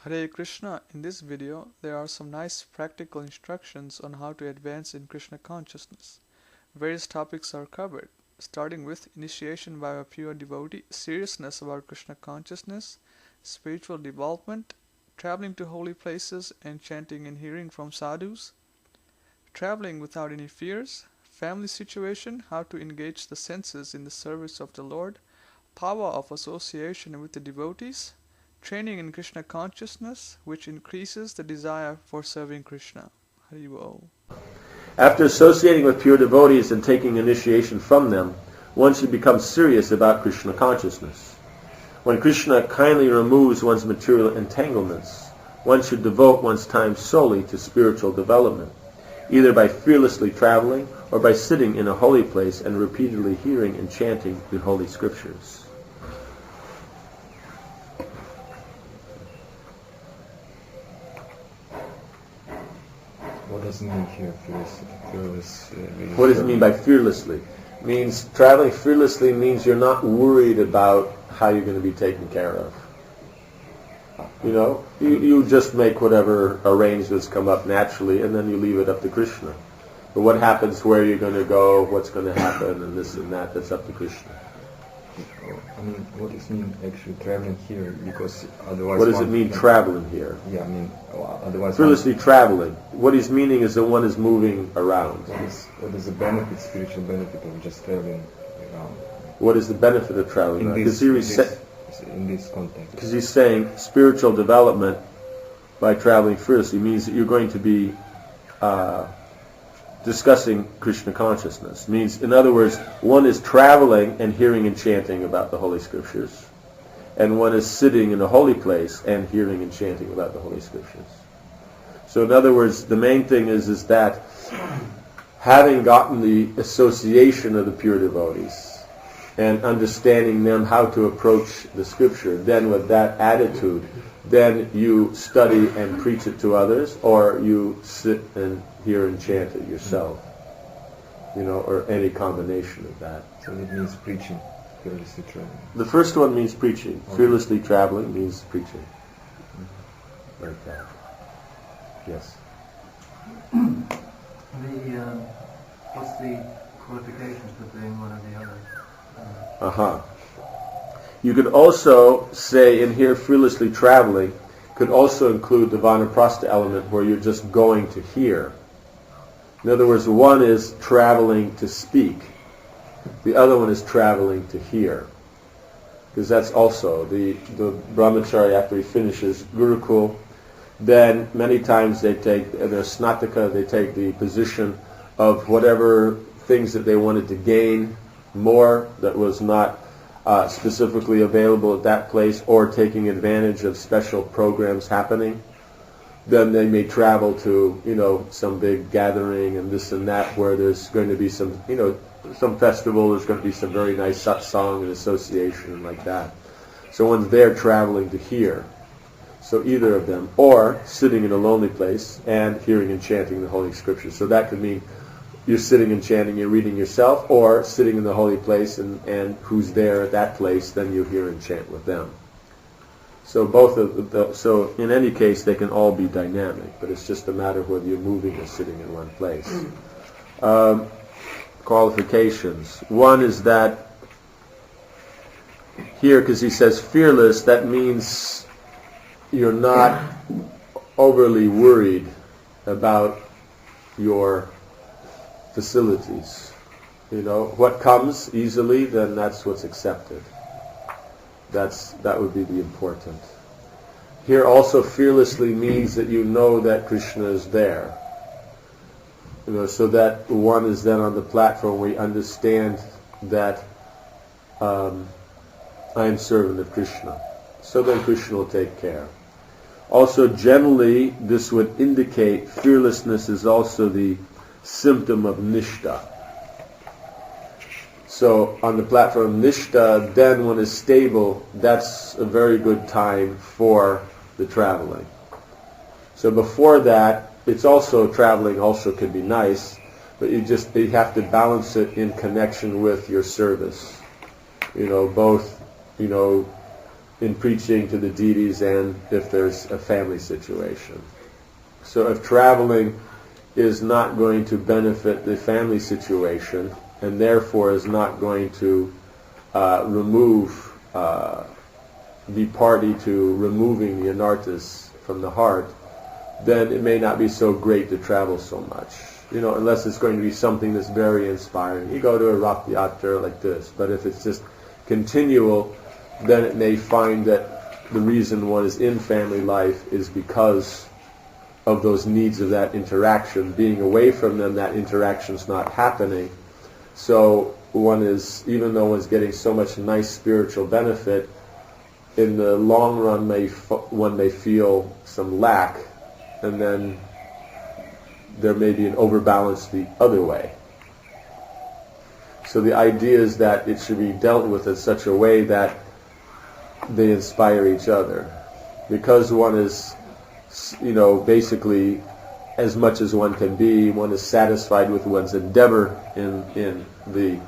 Hare Krishna. In this video, there are some nice practical instructions on how to advance in Krishna consciousness. Various topics are covered, starting with initiation by a pure devotee, seriousness about Krishna consciousness, spiritual development, traveling to holy places and chanting and hearing from sadhus, traveling without any fears, family situation, how to engage the senses in the service of the Lord, power of association with the devotees, training in Krishna consciousness, which increases the desire for serving Krishna. Hari Bol. After associating with pure devotees and taking initiation from them, one should become serious about Krishna consciousness. When Krishna kindly removes one's material entanglements, one should devote one's time solely to spiritual development, either by fearlessly traveling or by sitting in a holy place and repeatedly hearing and chanting the holy scriptures. What does it mean here, fearless? What does it mean by fearlessly? Means traveling fearlessly means you're not worried about how you're going to be taken care of. You know, you just make whatever arrangements come up naturally, and then you leave it up to Krishna. But what happens, where you're going to go, what's going to happen, and this and that, that's up to Krishna. I mean, what does it mean actually traveling here? Because otherwise... What does it mean traveling here? Yeah, I mean, otherwise... Fearlessly traveling. What he's meaning is that one is moving around. What is the benefit, spiritual benefit of just traveling around? What is the benefit of traveling around? In this context. Because he's saying spiritual development by traveling fearlessly means that you're going to be discussing Krishna consciousness. Means, in other words, one is traveling and hearing and chanting about the Holy Scriptures, and one is sitting in a holy place and hearing and chanting about the Holy Scriptures. So in other words, the main thing is that having gotten the association of the pure devotees and understanding them how to approach the Scripture, then with that attitude, then you study and preach it to others, or you sit and hear and chant it yourself, you know, or any combination of that. So it means preaching, fearlessly traveling. The first one means preaching. Okay. Fearlessly traveling means preaching. Like that. Yes. What's the qualifications for doing one or the other? Uh-huh. You could also say in here, fearlessly traveling could also include the vanaprastha element where you're just going to hear. In other words, one is traveling to speak. The other one is traveling to hear. Because that's also the brahmachari, after he finishes Gurukul, then many times they take their snataka, they take the position of whatever things that they wanted to gain more that was not specifically available at that place, or taking advantage of special programs happening. Then they may travel to, you know, some big gathering and this and that, where there's going to be some, you know, some festival, there's going to be some very nice satsang and association and like that. So one's there traveling to hear. So either of them, or sitting in a lonely place and hearing and chanting the Holy Scriptures. So that could mean you're sitting and chanting, you're reading yourself, or sitting in the holy place and who's there at that place, then you hear and chant with them. So so in any case, they can all be dynamic, but it's just a matter of whether you're moving or sitting in one place. Qualifications. One is that here, because he says fearless, that means you're not overly worried about your facilities. You know, what comes easily, then that's what's accepted. That would be the important. Here also, fearlessly means that you know that Krishna is there. You know, so that one is then on the platform where you understand that I am servant of Krishna. So then Krishna will take care. Also, generally, this would indicate fearlessness is also the symptom of nishta. So on the platform of nishta, then one is stable, that's a very good time for the traveling. So before that, it's also, traveling also can be nice, but you have to balance it in connection with your service. You know, both, you know, in preaching to the deities and if there's a family situation. So if traveling is not going to benefit the family situation and therefore is not going to be party to removing the anarthas from the heart, then it may not be so great to travel so much. Unless it's going to be something that's very inspiring. You go to a Rath Yatra like this, but if it's just continual, then it may find that the reason one is in family life is because of those needs of that interaction. Being away from them, that interaction's not happening. So one is, even though one's getting so much nice spiritual benefit, in the long run one may feel some lack, and then there may be an overbalance the other way. So the idea is that it should be dealt with in such a way that they inspire each other. Because one is, basically, as much as one can be, one is satisfied with one's endeavor in the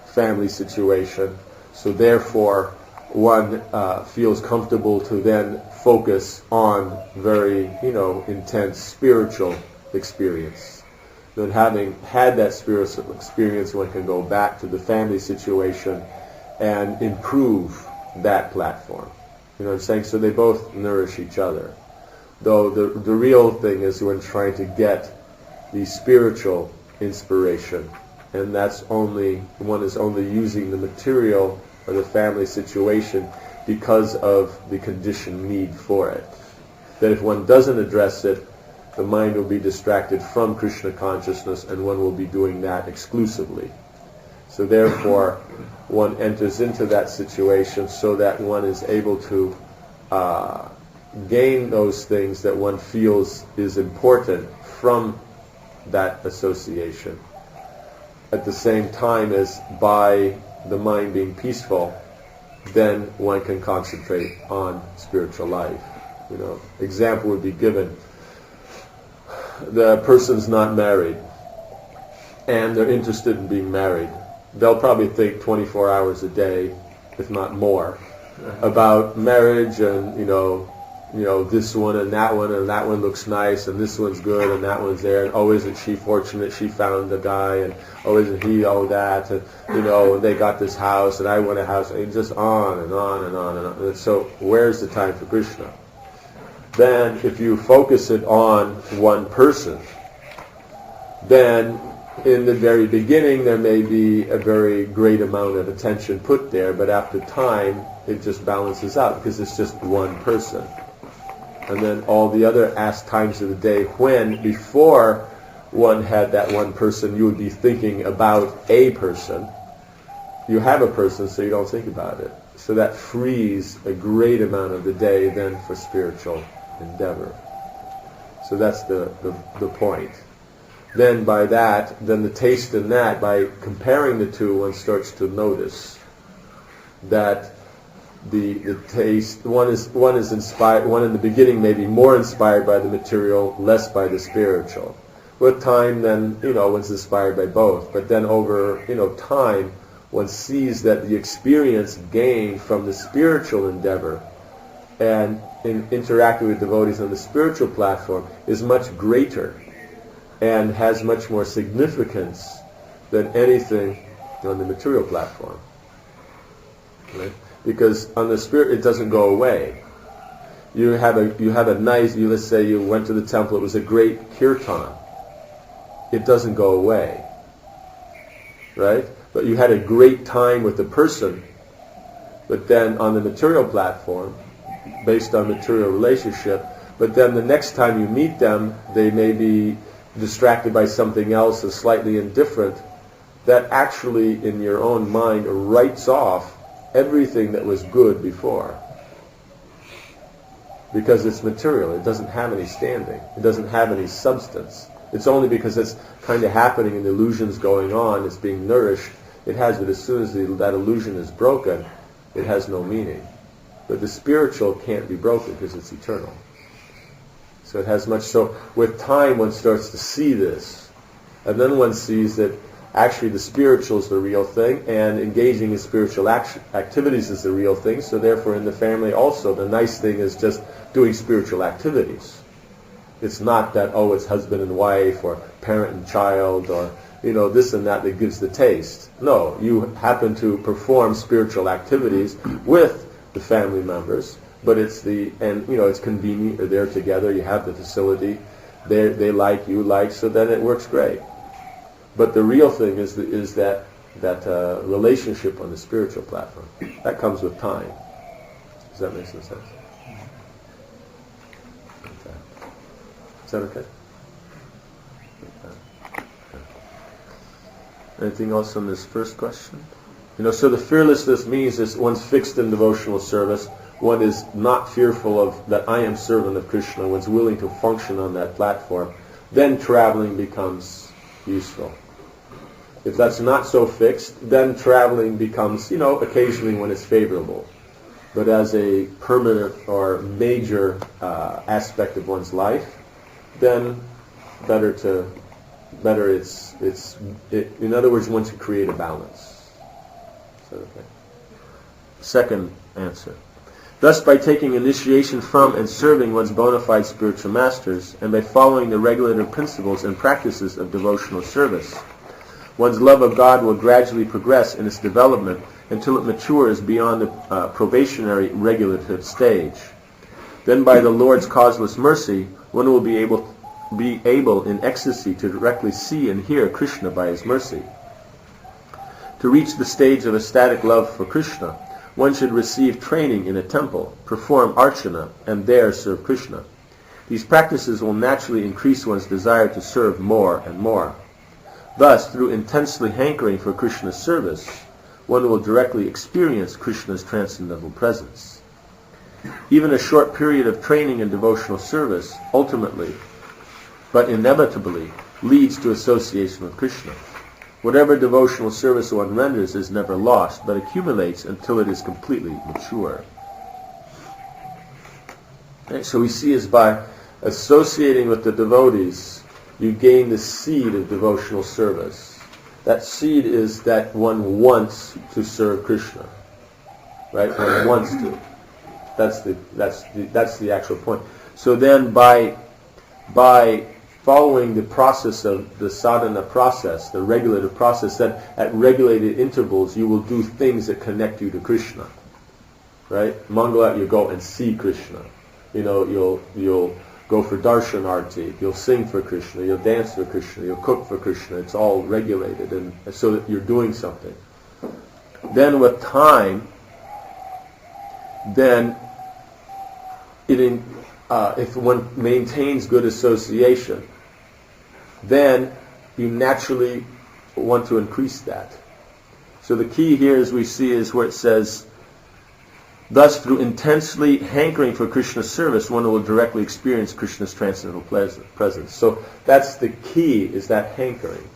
family situation. So therefore, one feels comfortable to then focus on very, intense spiritual experience. Then having had that spiritual experience, one can go back to the family situation and improve that platform. You know what I'm saying? So they both nourish each other. Though the real thing is when trying to get the spiritual inspiration, and one is only using the material or the family situation because of the conditioned need for it. That if one doesn't address it, the mind will be distracted from Krishna consciousness, and one will be doing that exclusively. So therefore, one enters into that situation so that one is able to gain those things that one feels is important from that association. At the same time as by the mind being peaceful, then one can concentrate on spiritual life. Example would be given. The person's not married, and they're interested in being married. They'll probably think 24 hours a day, if not more, about marriage and, this one and that one looks nice, and this one's good, and that one's there, and oh, isn't she fortunate she found a guy, and oh, isn't he all that, and, and they got this house, and I want a house, and just on and on and on and on. And so where's the time for Krishna? Then if you focus it on one person, then in the very beginning there may be a very great amount of attention put there, but after time it just balances out because it's just one person. And then all the other times of the day when before one had that one person you would be thinking about a person, you have a person so you don't think about it. So that frees a great amount of the day then for spiritual endeavor. So that's the point. Then by that, then the taste in that, by comparing the two, one starts to notice that the taste, one is inspired, one in the beginning may be more inspired by the material, less by the spiritual. With time then, one's inspired by both. But then over, time, one sees that the experience gained from the spiritual endeavor and in interacting with devotees on the spiritual platform is much greater and has much more significance than anything on the material platform. Right? Because on the spirit it doesn't go away. You have a nice, let's say you went to the temple, it was a great kirtan. It doesn't go away. Right? But you had a great time with the person, but then on the material platform, based on material relationship, but then the next time you meet them, they may be distracted by something else or slightly indifferent, that actually in your own mind writes off everything that was good before. Because it's material, it doesn't have any standing, it doesn't have any substance. It's only because it's kind of happening and the illusion's going on, it's being nourished, it has, but as soon as that illusion is broken, it has no meaning. But the spiritual can't be broken because it's eternal. So it has much, so with time one starts to see this, and then one sees that actually the spiritual is the real thing, and engaging in spiritual activities is the real thing. So therefore in the family also the nice thing is just doing spiritual activities. It's not that, oh, it's husband and wife or parent and child or this and that gives the taste. No, you happen to perform spiritual activities with the family members, but it's convenient, you're there together, you have the facility, they like, you like, so then it works great. But the real thing is that relationship on the spiritual platform. That comes with time. Does that make some sense? Okay. Is that okay? Anything else on this first question? So the fearlessness means is one's fixed in devotional service. One is not fearful of that I am servant of Krishna. One's willing to function on that platform. Then traveling becomes useful. If that's not so fixed, then traveling becomes, occasionally when it's favorable. But as a permanent or major aspect of one's life, then in other words, one should create a balance. So, okay. Second answer. Thus, by taking initiation from and serving one's bona fide spiritual masters, and by following the regulative principles and practices of devotional service, one's love of God will gradually progress in its development until it matures beyond the probationary regulative stage. Then by the Lord's causeless mercy, one will be able in ecstasy to directly see and hear Krishna by his mercy. To reach the stage of ecstatic love for Krishna, one should receive training in a temple, perform archana, and there serve Krishna. These practices will naturally increase one's desire to serve more and more. Thus, through intensely hankering for Krishna's service, one will directly experience Krishna's transcendental presence. Even a short period of training in devotional service ultimately, but inevitably, leads to association with Krishna. Whatever devotional service one renders is never lost, but accumulates until it is completely mature. Okay, so we see is by associating with the devotees, you gain the seed of devotional service. That seed is that one wants to serve Krishna, right? One wants to. That's the actual point. So then, by following the process of the sadhana process, the regulative process, that at regulated intervals you will do things that connect you to Krishna, right? Mangala, you go and see Krishna. You'll go for darshanarti, you'll sing for Krishna, you'll dance for Krishna, you'll cook for Krishna. It's all regulated, and so that you're doing something. Then with time, if one maintains good association, then you naturally want to increase that. So the key here, as we see, is where it says, thus through intensely hankering for Krishna's service, one will directly experience Krishna's transcendental presence. So that's the key, is that hankering.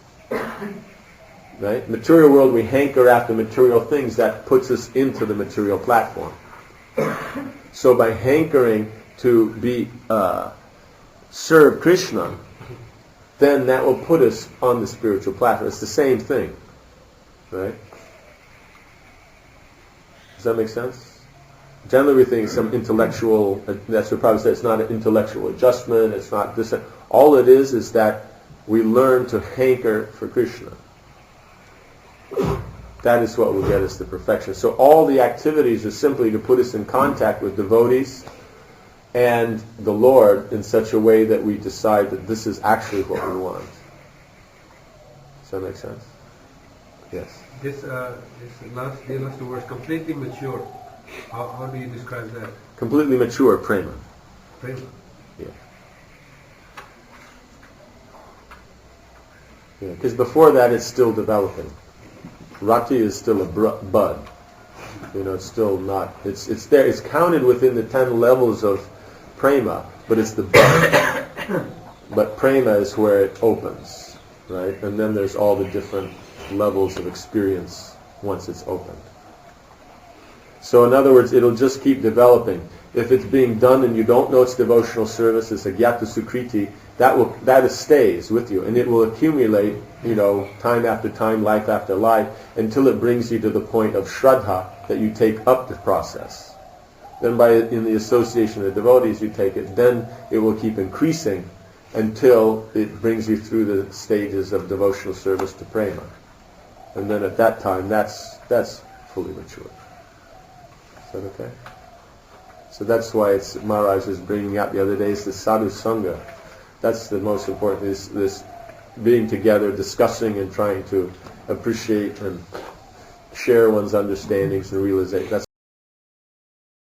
Right? Material world, we hanker after material things. That puts us into the material platform. So by hankering to serve Krishna, then that will put us on the spiritual platform. It's the same thing, right? Does that make sense? Generally we think some intellectual, that's what Prabhupada said, it's not an intellectual adjustment, it's not this. All it is that we learn to hanker for Krishna. That is what will get us to perfection. So all the activities are simply to put us in contact with devotees and the Lord in such a way that we decide that this is actually what we want. Does that make sense? Yes. This last two words, completely mature. How do you describe that? Completely mature, prema. Prema. Yeah. Yeah, because before that it's still developing. Rati is still a bud. It's still not. It's there. It's counted within the 10 levels of prema, but it's the bud. But prema is where it opens, right? And then there's all the different levels of experience once it's opened. So in other words, it'll just keep developing. If it's being done and you don't know it's devotional service, it's a gyata sukriti, that stays with you, and it will accumulate, time after time, life after life, until it brings you to the point of shraddha, that you take up the process. Then in the association of devotees you take it, then it will keep increasing until it brings you through the stages of devotional service to prema. And then at that time, that's fully mature. Is that okay? So that's why Maharaj is bringing out the other days the sadhu sangha. That's the most important, is this being together, discussing and trying to appreciate and share one's understandings and realization. That's